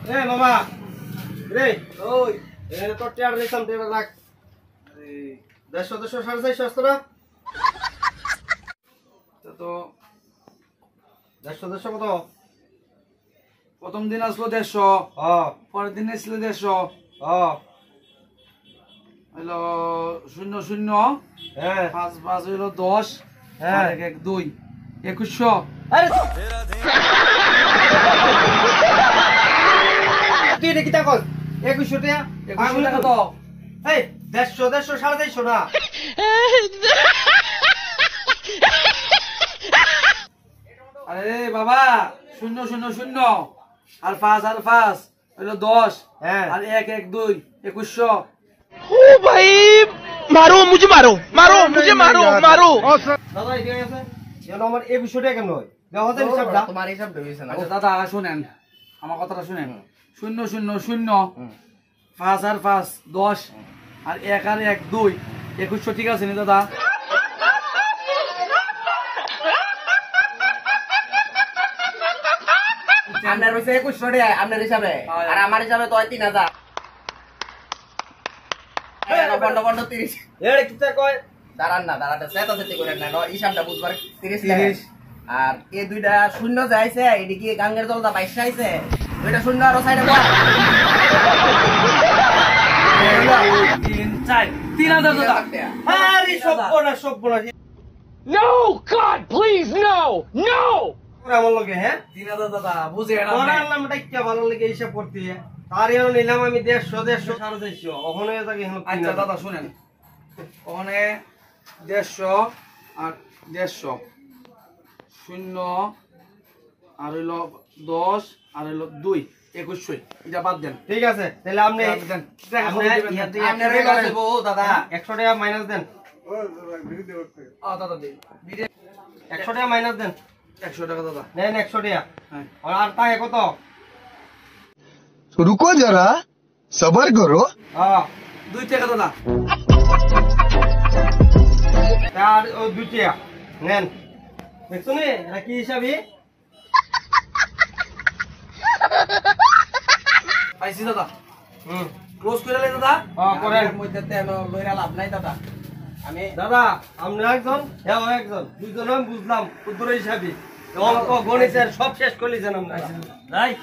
এ মামা রে ওই এনে তো টিয়ার দিছাম টিয়ার রাখ এই 150 450 আসতো না তো 150 কত প্রথম দিন আসলো 150 হ্যাঁ পরের দিন আসলো 150 হ্যাঁ হলো 00 হ্যাঁ 5 হলো 10 হ্যাঁ। আর 1 2 2100 আরে তুই এটা কি তা কর 2100 টাকা 2100 টাকা তো এই 150 150 না আরে বাবা 000 আর 5 হলো 10 হ্যাঁ আর 1 1 2 2100 ओ भाई मारो मुझे मारो मारो मुझे मारो मारो দাদা এই ঠিক আছে যেন আমার 2100 টাকা কেন হয় দেখো তো হিসাবটা তোমার হিসাব দেবেছ না আচ্ছা দাদা শুনেন আমার কথাটা শুনেন 000 5 আর 5 10 আর 1 আর 1 2 2100 ঠিক আছে নি দাদা আপনার হইছে 2100 টাকা আপনার হিসাবে আর আমার হিসাবে তো 3000 বন্ধ বন্ধ 30 এড়ে কি তা কয় দাঁড়ান না দাঁড়াতে সেটা সেটি করেন না হিসাবটা বুঝবার 30 টাকা আর এই দুইটা শূন্য যাইছে এদিকে গাঙ্গের জলটা 22 আইছে দুইটা শূন্য আর সাইডে বল 3 4 3000 দাদা আরে সব্বনা No God please no no ওরা আমার লগে হ্যাঁ 3000 দাদা বুঝে না ওরা নামটা কি ভালো লাগে হিসাব করতে তার এর নিলাম আমি 150 450 ওখানে থাকে এখন আচ্ছা দাদা শুনেন ওখানে 150 আর 150 0 আর হইলো 10 আর হইলো 2 2100 এটা বাদ দেন ঠিক আছে তাহলে আপনি দেন আপনার রেট আছে বউ দাদা 100 টাকা মাইনাস দেন দাদা দেন 100 টাকা মাইনাস দেন 100 টাকা দাদা নেন 100 টাকা হ্যাঁ আর তাই কত रुको जरा सबर करो হ্যাঁ 2 টাকা দাদা আর ও 2 টাকা নেন দেখছো নি এটা কি হিসাবই পাইছি দাদা হুম ক্লোজ করে লে দাদা হ্যাঁ করেন এর মধ্যে তেল লইরা লাভ নাই দাদা আমি দাদা আমরা একজন হ্যাঁ একজন দুইজন আমি বুঝলাম উত্তর হিসাবই অঙ্ক গণিতের সব শেষ করলি জানাম না রাইট